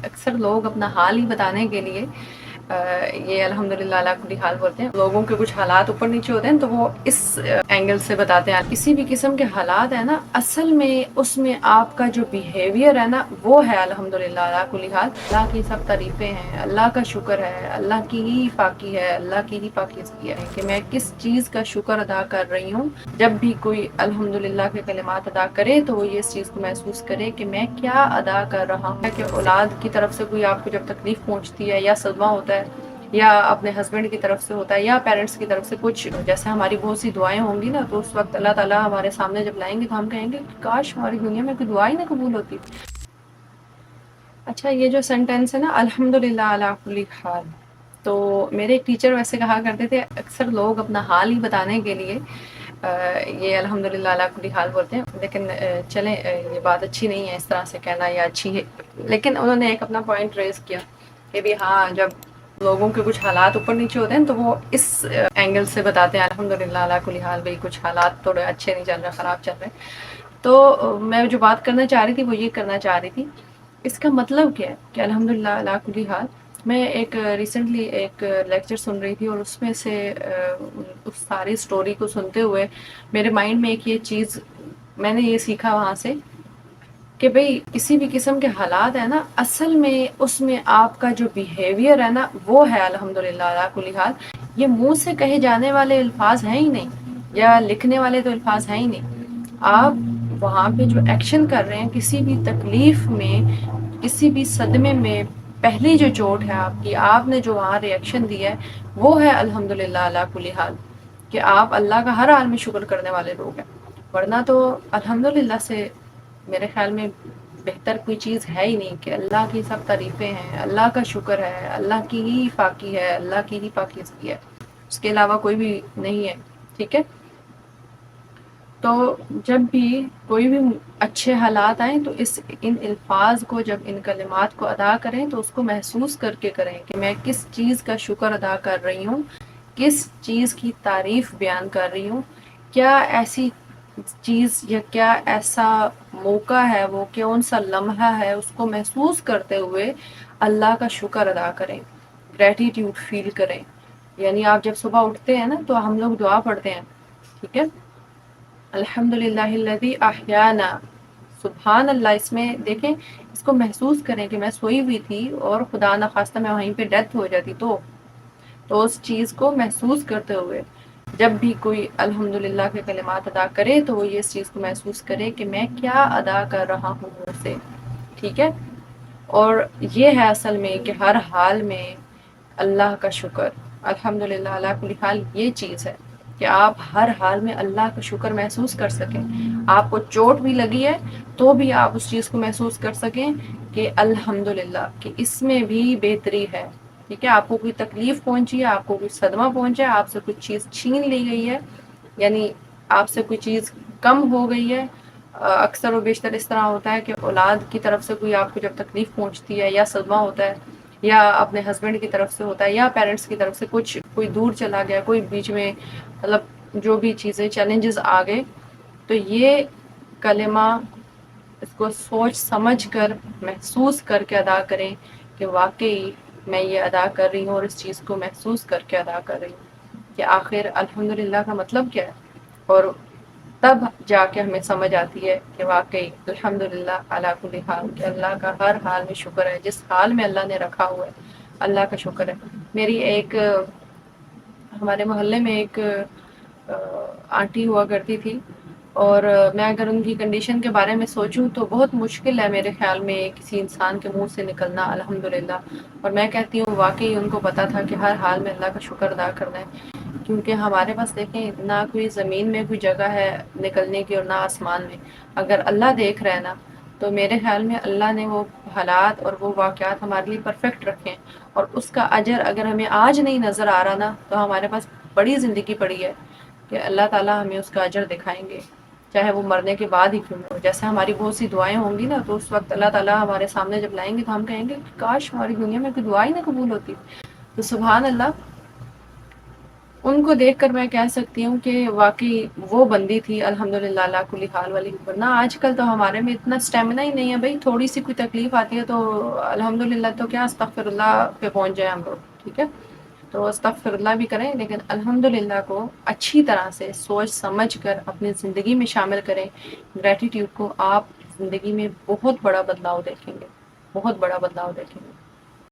اکثر لوگ اپنا حال ہی بتانے کے لیے یہ الحمدللہ علی کل حال بولتے ہیں. لوگوں کے کچھ حالات اوپر نیچے ہوتے ہیں تو وہ اس اینگل سے بتاتے ہیں. کسی بھی قسم کے حالات ہے نا، اصل میں اس میں آپ کا جو بیہیویئر ہے نا وہ ہے الحمدللہ علی کل حال. اللہ کی سب تعریفیں ہیں، اللہ کا شکر ہے، اللہ کی ہی پاکی ہے، اللہ کی ہی پاکیزگی ہے کہ میں کس چیز کا شکر ادا کر رہی ہوں. جب بھی کوئی الحمدللہ کے کلمات ادا کرے تو وہ یہ اس چیز کو محسوس کرے کہ میں کیا ادا کر رہا ہوں. کہ اولاد کی طرف سے کوئی آپ کو جب تکلیف پہنچتی ہے یا صدمہ ہوتا ہے یا اپنے ہسبینڈ کی طرف سے ہوتا ہے یا پیرنٹس کی طرف سے کچھ، جیسے ہماری بہت سی دعائیں ہوں گی نا، تو اس وقت اللہ تعالیٰ ہمارے سامنے جب لائیں گے تو ہم کہیں گے کاش ہماری دنیا میں کوئی دعا ہی نہ قبول ہوتی. اچھا، یہ جو سینٹینس ہے نا الحمدللہ علی کل حال، تو میرے ایک ٹیچر ویسے کہا کرتے تھے اکثر لوگ اپنا حال ہی بتانے کے لیے یہ الحمدللہ علی کل حال بولتے ہیں. لیکن چلیں یہ بات اچھی نہیں ہے اس طرح سے کہنا، یا اچھی ہے، لیکن انہوں نے ایک اپنا پوائنٹ ریز کیا کہ بھی ہاں، جب لوگوں کے کچھ حالات اوپر نیچے ہوتے ہیں تو وہ اس اینگل سے بتاتے ہیں الحمدللہ علی کل حال، بھئی کچھ حالات تھوڑے اچھے نہیں چل رہے، خراب چل رہے. تو میں جو بات کرنا چاہ رہی تھی وہ یہ کرنا چاہ رہی تھی، اس کا مطلب کیا ہے کہ الحمدللہ علی کل حال. میں ایک ریسنٹلی ایک لیکچر سن رہی تھی اور اس میں سے اس ساری سٹوری کو سنتے ہوئے میرے مائنڈ میں ایک یہ چیز میں نے یہ سیکھا وہاں سے کہ بھئی کسی بھی قسم کے حالات ہے نا، اصل میں اس میں آپ کا جو بیہیویئر ہے نا وہ ہے الحمدللہ علی کل حال. یہ منہ سے کہے جانے والے الفاظ ہیں ہی نہیں، یا لکھنے والے تو الفاظ ہیں ہی نہیں. آپ وہاں پہ جو ایکشن کر رہے ہیں، کسی بھی تکلیف میں، کسی بھی صدمے میں پہلی جو چوٹ ہے آپ کی، آپ نے جو وہاں ری ایکشن دیا ہے وہ ہے الحمدللہ علی کل حال، کہ آپ اللہ کا ہر حال میں شکر کرنے والے لوگ ہیں. ورنہ تو الحمدللہ سے میرے خیال میں بہتر کوئی چیز ہے ہی نہیں کہ اللہ کی سب تعریفیں ہیں، اللہ کا شکر ہے، اللہ کی ہی پاکی ہے، اللہ کی ہی پاکیزگی ہے، اس کے علاوہ کوئی بھی نہیں ہے. ٹھیک ہے، تو جب بھی کوئی بھی اچھے حالات آئیں تو ان الفاظ کو، جب ان کلمات کو ادا کریں تو اس کو محسوس کر کے کریں کہ میں کس چیز کا شکر ادا کر رہی ہوں، کس چیز کی تعریف بیان کر رہی ہوں، کیا ایسی چیز یا کیا ایسا موقع ہے، وہ کون سا لمحہ ہے، اس کو محسوس کرتے ہوئے اللہ کا شکر ادا کریں، گریٹیٹیوڈ فیل کریں. یعنی آپ جب صبح اٹھتے ہیں نا تو ہم لوگ دعا پڑھتے ہیں، ٹھیک ہے، الحمدللہ الذی احیانا، سبحان اللہ. اس میں دیکھیں، اس کو محسوس کریں کہ میں سوئی ہوئی تھی اور خدا نخواستہ میں وہیں پہ ڈیتھ ہو جاتی تو اس چیز کو محسوس کرتے ہوئے جب بھی کوئی الحمدللہ کے کلمات ادا کرے تو وہ یہ اس چیز کو محسوس کرے کہ میں کیا ادا کر رہا ہوں منہ سے. ٹھیک ہے، اور یہ ہے اصل میں کہ ہر حال میں اللہ کا شکر الحمدللہ علی کل حال یہ چیز ہے کہ آپ ہر حال میں اللہ کا شکر محسوس کر سکیں. آپ کو چوٹ بھی لگی ہے تو بھی آپ اس چیز کو محسوس کر سکیں کہ الحمدللہ کہ اس میں بھی بہتری ہے. ٹھیک ہے، آپ کو کوئی تکلیف پہنچی ہے، آپ کو کوئی صدمہ پہنچا ہے، آپ سے کچھ چیز چھین لی گئی ہے، یعنی آپ سے کوئی چیز کم ہو گئی ہے. اکثر و بیشتر اس طرح ہوتا ہے کہ اولاد کی طرف سے کوئی آپ کو جب تکلیف پہنچتی ہے یا صدمہ ہوتا ہے یا اپنے ہسبینڈ کی طرف سے ہوتا ہے یا پیرنٹس کی طرف سے کچھ، کوئی دور چلا گیا، کوئی بیچ میں مطلب جو بھی چیزیں چیلنجز آ گئے، تو یہ کلمہ اس کو سوچ سمجھ کر محسوس کر کے ادا کریں کہ واقعی میں یہ ادا کر رہی ہوں اور اس چیز کو محسوس کر کے ادا کر رہی ہوں کہ آخر الحمدللہ کا مطلب کیا ہے. اور تب جا کے ہمیں سمجھ آتی ہے کہ واقعی الحمدللہ علی کل حال، کہ اللہ کا ہر حال میں شکر ہے، جس حال میں اللہ نے رکھا ہوا ہے اللہ کا شکر ہے. میری ایک ہمارے محلے میں ایک آنٹی ہوا کرتی تھی، اور میں اگر ان کی کنڈیشن کے بارے میں سوچوں تو بہت مشکل ہے میرے خیال میں کسی انسان کے منہ سے نکلنا الحمدللہ. اور میں کہتی ہوں واقعی ان کو پتہ تھا کہ ہر حال میں اللہ کا شکر ادا کرنا ہے، کیونکہ ہمارے پاس دیکھیں نہ کوئی زمین میں کوئی جگہ ہے نکلنے کی اور نہ آسمان میں. اگر اللہ دیکھ رہا ہے نا تو میرے خیال میں اللہ نے وہ حالات اور وہ واقعات ہمارے لیے پرفیکٹ رکھے ہیں، اور اس کا اجر اگر ہمیں آج نہیں نظر آ رہا نا تو ہمارے پاس بڑی زندگی پڑی ہے کہ اللہ تعالیٰ ہمیں اس کا اجر دکھائیں گے، چاہے وہ مرنے کے بعد ہی کیوں نہ ہو. جیسے ہماری بہت سی دعائیں ہوں گی نا تو اس وقت اللہ تعالیٰ ہمارے سامنے جب لائیں گے تو ہم کہیں گے کاش ہماری دنیا میں کوئی دعا ہی نہ قبول ہوتی. تو سبحان اللہ، ان کو دیکھ کر میں کہہ سکتی ہوں کہ واقعی وہ بندی تھی الحمدللہ علی کل حال والی، ورنہ آج کل تو ہمارے میں اتنا اسٹیمنا ہی نہیں ہے بھائی، تھوڑی سی کوئی تکلیف آتی ہے تو الحمدللہ تو کیا استغفر اللہ پہ پہنچ جائے ہم لوگ، ٹھیک ہے، تو استغفر اللہ بھی کریں، لیکن الحمدللہ کو اچھی طرح سے سوچ سمجھ کر اپنی زندگی میں شامل کریں۔ گریٹیٹیوڈ کو آپ زندگی میں بہت بڑا بدلاؤ دیکھیں گے، بہت بڑا بدلاؤ دیکھیں گے۔